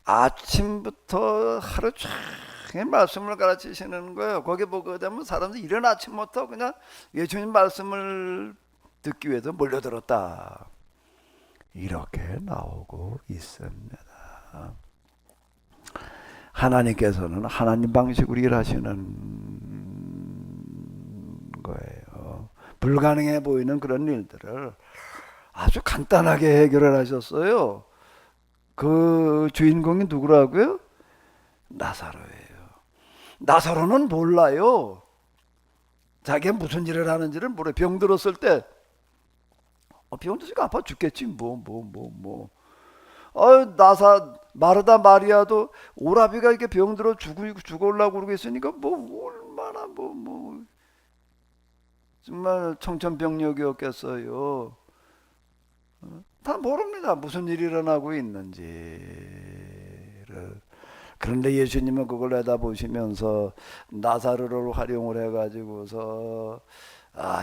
아침부터 하루 종일 말씀을 가르치시는 거예요. 거기 보게 되면 사람들이 이른 아침부터 그냥 예수님 말씀을 듣기 위해서 몰려들었다. 이렇게 나오고 있습니다. 하나님께서는 하나님 방식으로 일하시는 거예요. 불가능해 보이는 그런 일들을 아주 간단하게 해결을 하셨어요. 그 주인공이 누구라고요? 나사로예요. 나사로는 몰라요. 자기가 무슨 일을 하는지를 몰라요. 병 들었을 때 병 들으니까 아파 죽겠지 마르다 마리아도 오라비가 이렇게 병들어 죽으려고 그러고 있으니까 얼마나 정말 청천벽력이었겠어요. 다 모릅니다. 무슨 일이 일어나고 있는지를. 그런데 예수님은 그걸 내다보시면서 나사로를 활용을 해가지고서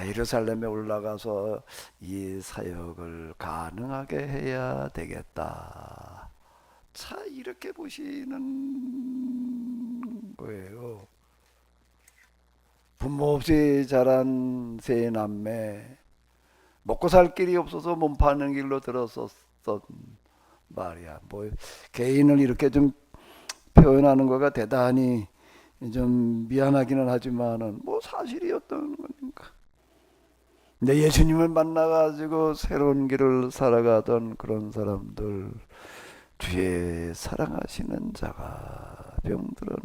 예루살렘에 올라가서 이 사역을 가능하게 해야 되겠다. 자, 이렇게 보시는 거예요. 부모 없이 자란 세 남매, 먹고 살 길이 없어서 몸 파는 길로 들었었던 말이야. 개인을 이렇게 좀 표현하는 거가 대단히 좀 미안하기는 하지만은 사실이었던 거니까. 근데 예수님을 만나가지고 새로운 길을 살아가던 그런 사람들, 주의 사랑하시는 자가 병들었나.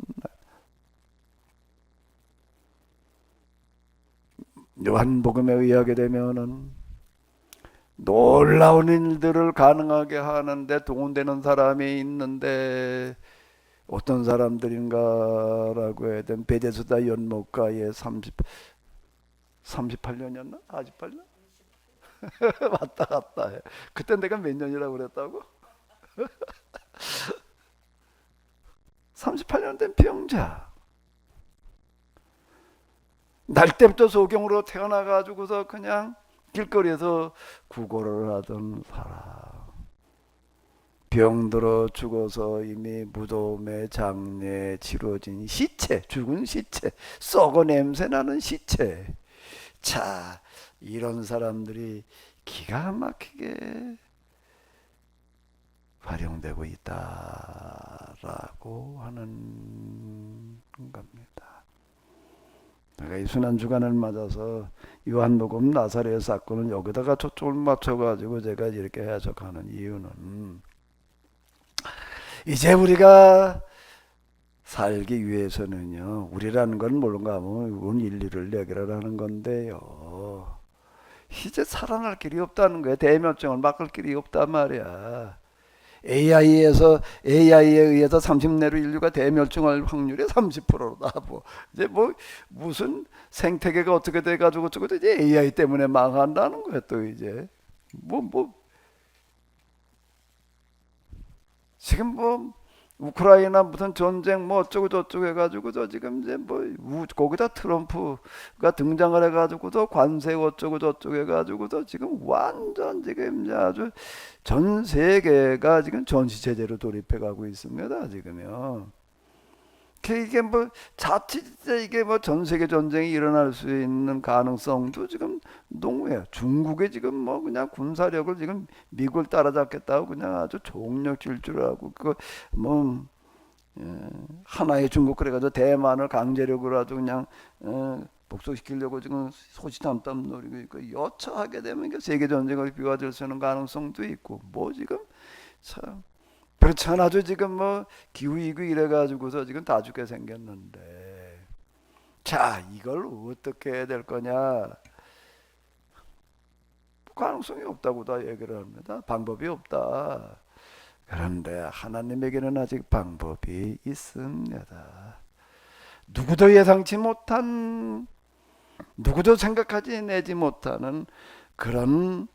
요한복음에 의하게 되면은 놀라운 일들을 가능하게 하는데 동원되는 사람이 있는데 어떤 사람들인가라고 해야 되면 베데스다 연못가에 38년이었나? 48년? 왔다 갔다 해. 그때 내가 몇 년이라고 그랬다고? 38년 된 병자. 날 때부터 소경으로 태어나가지고서 그냥 길거리에서 구걸을 하던 사람. 병들어 죽어서 이미 무덤의 장례에 치러진 시체, 죽은 시체, 썩어 냄새나는 시체. 자, 이런 사람들이 기가 막히게 활용되고 있다라고 하는 겁니다. 내가 이 순환 주간을 맞아서 요한복음 나사렛 사건은 여기다가 초점을 맞춰가지고 제가 이렇게 해석하는 이유는, 이제 우리가 살기 위해서는요, 우리라는 건 뭘까 하면 온 인류를 얘기하는 건데요, 이제 살아날 길이 없다는 거예요. 대멸종을 막을 길이 없단 말이야. AI에 의해서 30내로 인류가 대멸종할 확률이 30%다. 뭐 이제 뭐 무슨 생태계가 어떻게 돼가지고 저것도 이제 AI 때문에 망한다는 거야. 또 이제 뭐 지금 뭐 우크라이나 무슨 전쟁 뭐 어쩌고 저쩌고 해가지고 저 지금 이제 뭐 거기다 트럼프가 등장을 해가지고도 관세 어쩌고 저쩌고 해가지고도 지금 완전 지금 이제 아주 전 세계가 지금 전시 체제로 돌입해가고 있습니다. 지금요. 이게 뭐 자칫 이게 뭐 전 세계 전쟁이 일어날 수 있는 가능성도 지금 농후해요. 중국이 지금 뭐 그냥 군사력을 지금 미국을 따라잡겠다고 그냥 아주 총력 질주하고 그뭐 하나의 중국 그래가지고 대만을 강제력으로 아주 그냥 복속시키려고 지금 소시탐탐 노리고 있고, 여차하게 되면 이게 세계 전쟁을 비화될 수 있는 가능성도 있고, 뭐 지금 참 그렇잖아도 지금 뭐 기후위기 이래가지고서 지금 다 죽게 생겼는데, 자 이걸 어떻게 해야 될 거냐? 가능성이 없다고 다 얘기를 합니다. 방법이 없다. 그런데 하나님에게는 아직 방법이 있습니다. 누구도 예상치 못한, 누구도 생각하지 내지 못하는 그런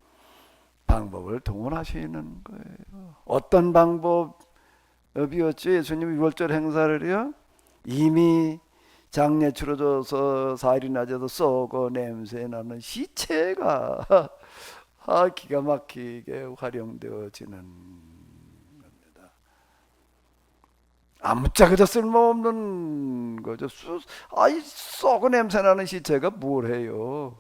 방법을 동원하시는 거예요. 어떤 방법이었죠? 예수님 유월절 행사를요, 이미 장례 치러져서 사일이 낮아서 썩어 냄새 나는 시체가 기가 막히게 활용되어지는 겁니다. 아무짝에도 쓸모없는 거죠. 이 썩어 냄새 나는 시체가 뭘 해요?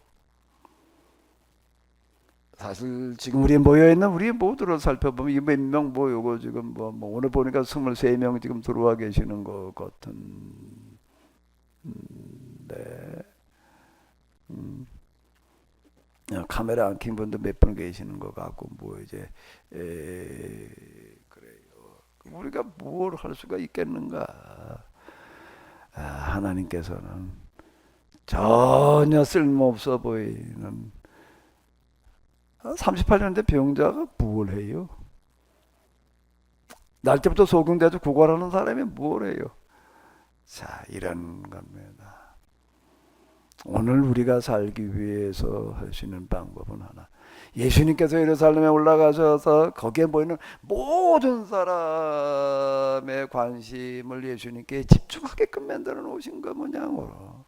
사실 지금 우리 모여있는 우리 모두를 살펴보면 이 몇 명 모이고 지금 뭐 오늘 보니까 23명 지금 들어와 계시는 것 같은데, 카메라 안 킨 분도 몇 분 계시는 것 같고, 뭐 이제 그래요. 우리가 뭘 할 수가 있겠는가? 하나님께서는 전혀 쓸모없어 보이는 38년대 병자가 뭘 해요? 날 때부터 소경돼도 구걸하는 사람이 뭘 해요? 자, 이런 겁니다. 오늘 우리가 살기 위해서 할 수 있는 방법은 하나. 예수님께서 예루살렘에 올라가셔서 거기에 모이는 모든 사람의 관심을 예수님께 집중하게끔 만들어 놓으신 거 뭐냐고.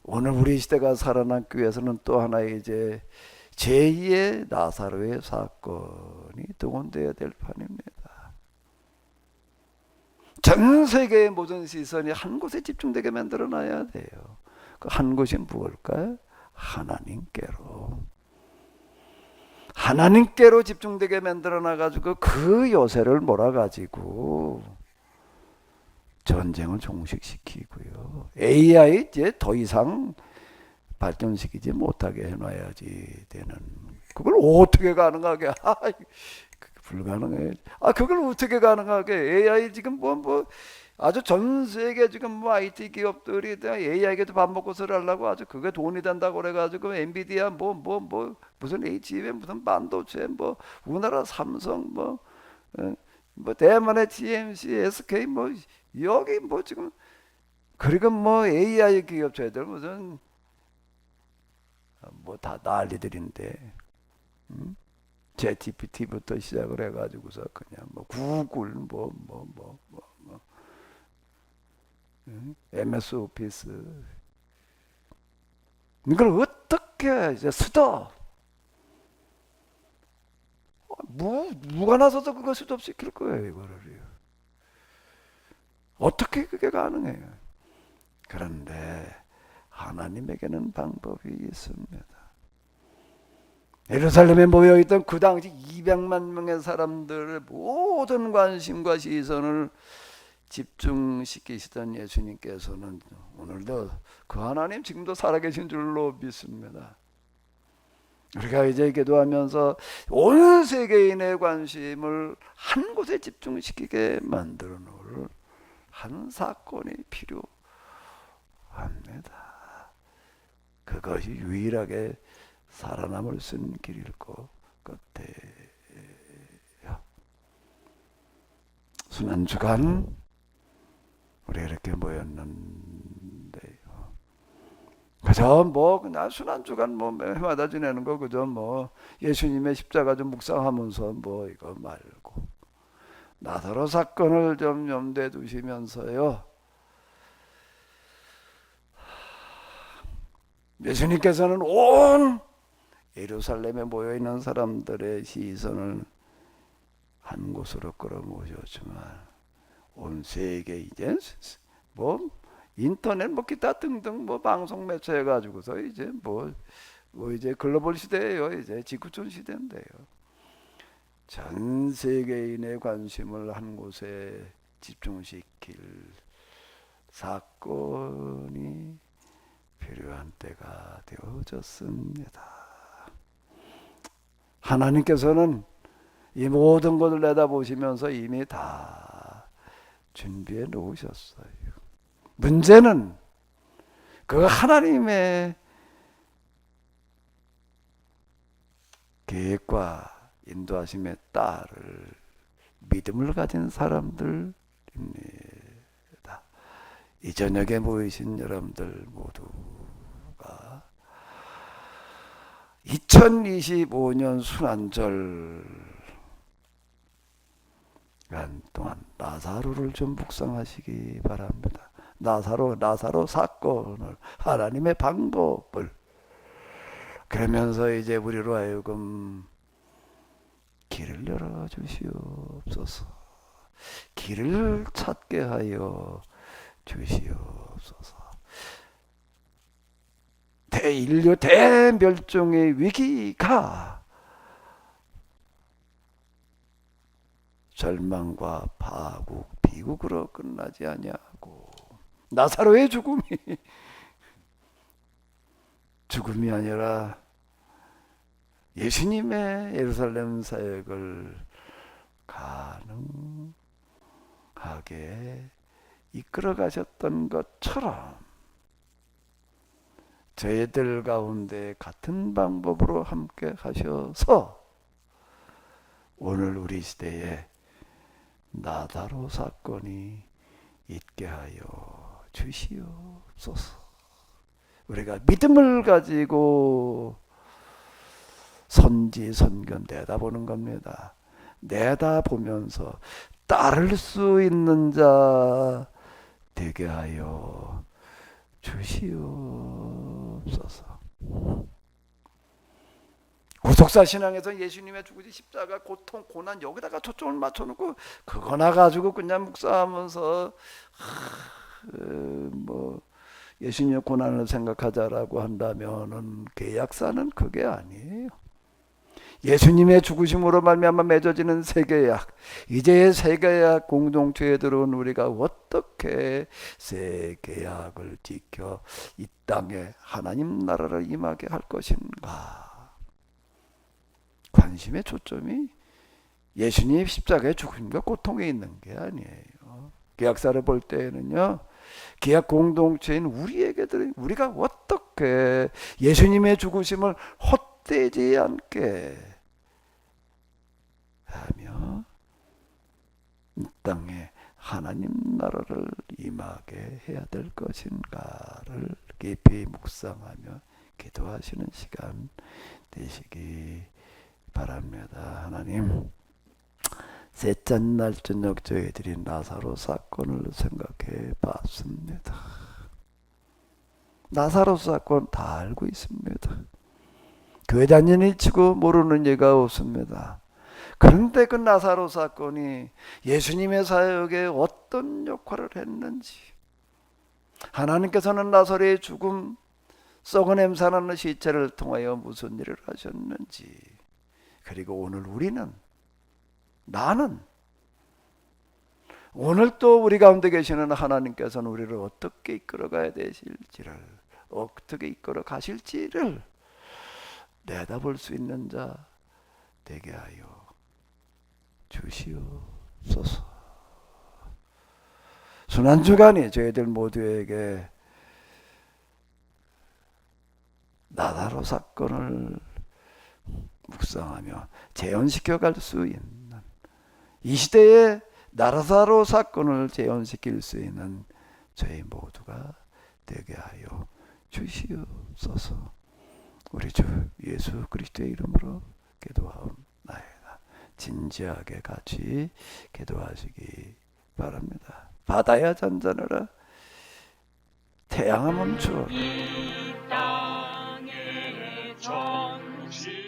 오늘 우리 시대가 살아남기 위해서는 또 하나의 이제 제2의 나사로의 사건이 동원되어야 될 판입니다. 전 세계의 모든 시선이 한 곳에 집중되게 만들어 놔야 돼요. 그 한 곳이 무엇일까요? 하나님께로 집중되게 만들어 놔가지고 그 요새를 몰아가지고 전쟁을 종식시키고요. AI 이제 더 이상 발전시키지 못하게 해놔야지 되는. 그걸 어떻게 가능하게? 불가능해. 그걸 어떻게 가능하게? AI 지금 뭐 아주 전 세계 지금 뭐 IT 기업들이 AI에게도 밥 먹고 살려고 아주 그게 돈이 된다고 그래가지고 엔비디아 뭐 무슨 HBM 무슨 반도체 뭐 우리나라 삼성 뭐 대만의 TMC, SK 뭐 여기 뭐 지금 그리고 뭐 AI 기업체들 무슨 뭐 다 난리들인데, ChatGPT부터 시작을 해가지고서 그냥 뭐 구글 MS 오피스 이걸 어떻게 이제 누가 나서서 그거 수습시킬 거예요, 이거를요. 어떻게 그게 가능해요? 그런데 하나님에게는 방법이 있습니다. 예루살렘에 모여있던 그 당시 200만 명의 사람들의 모든 관심과 시선을 집중시키시던 예수님께서는 오늘도 그 하나님 지금도 살아계신 줄로 믿습니다. 우리가 이제 기도하면서 온 세계인의 관심을 한 곳에 집중시키게 만들어 놓을 한 사건이 필요합니다. 그것이 유일하게 살아남을 수 있는 길일 것 같아요. 순환주간 우리 이렇게 모였는데요. 그저 뭐 그냥 순환주간 뭐 해마다 지내는 거 그저 뭐 예수님의 십자가 좀 묵상하면서 뭐 이거 말고 나사로 사건을 좀 염두에 두시면서요. 예수님께서는 온 예루살렘에 모여있는 사람들의 시선을 한 곳으로 끌어모셨지만 온 세계 이제 뭐 인터넷 뭐 기타 등등 뭐 방송 매체 해가지고서 이제 뭐 이제 글로벌 시대예요. 이제 지구촌 시대인데요. 전 세계인의 관심을 한 곳에 집중시킬 사건이 필요한 때가 되어졌습니다. 하나님께서는 이 모든 것을 내다보시면서 이미 다 준비해 놓으셨어요. 문제는 그 하나님의 계획과 인도하심에 따를 믿음을 가진 사람들입니다. 이 저녁에 모이신 여러분들 모두가 2025년 순환절 기간 동안 나사로를 좀 묵상하시기 바랍니다. 나사로 사건을, 하나님의 방법을, 그러면서 이제 우리로 하여금 길을 열어 주시옵소서. 길을 찾게 하여 주시옵소서. 대인류 대멸종의 위기가 절망과 파국, 비극으로 끝나지 아니하고 나사로의 죽음이 아니라 예수님의 예루살렘 사역을 가능하게 이끌어 가셨던 것처럼 저희들 가운데 같은 방법으로 함께 하셔서 오늘 우리 시대에 나사로 사건이 있게 하여 주시옵소서. 우리가 믿음을 가지고 선지선견 내다보는 겁니다. 내다보면서 따를 수 있는 자 되게 하여 주시옵소서. 구속사 신앙에서 예수님의 죽으신 십자가, 고통, 고난 여기다가 초점을 맞춰놓고 그거나 가지고 그냥 묵상하면서 뭐 예수님의 고난을 생각하자라고 한다면은 계약사는 그게 아니에요. 예수님의 죽으심으로 말미암아 맺어지는 새계약, 이제 새계약 공동체에 들어온 우리가 어떻게 새계약을 지켜 이 땅에 하나님 나라를 임하게 할 것인가. 관심의 초점이 예수님 십자가의 죽음과 고통에 있는 게 아니에요. 계약사를 볼 때에는요, 계약 공동체인 우리가 어떻게 예수님의 죽으심을 헛되지 않게 하며 이 땅에 하나님 나라를 임하게 해야 될 것인가를 깊이 묵상하며 기도하시는 시간 되시기 바랍니다. 하나님, 셋째 날 저녁 저희들이 나사로 사건을 생각해 봤습니다. 나사로 사건 다 알고 있습니다. 교회 다니는 치고 모르는 예가 없습니다. 그런데 그 나사로 사건이 예수님의 사역에 어떤 역할을 했는지, 하나님께서는 나사로의 죽음 썩은 냄새나는 시체를 통하여 무슨 일을 하셨는지, 그리고 오늘 나는 오늘 또 우리 가운데 계시는 하나님께서는 우리를 어떻게 이끌어가야 되실지를, 어떻게 이끌어 가실지를 내다볼 수 있는 자 되게 하여 주시옵소서. 순환주간이 저희들 모두에게 나사로 사건을 묵상하며 재현시켜 갈 수 있는, 이 시대에 나사로 사건을 재현시킬 수 있는 저희 모두가 되게 하여 주시옵소서. 우리 주 예수 그리스도의 이름으로 기도하옵나이다. 진지하게 같이 기도하시기 바랍니다. 바다야 잔잔하라, 태양아 멈추어라. 이 땅의 정신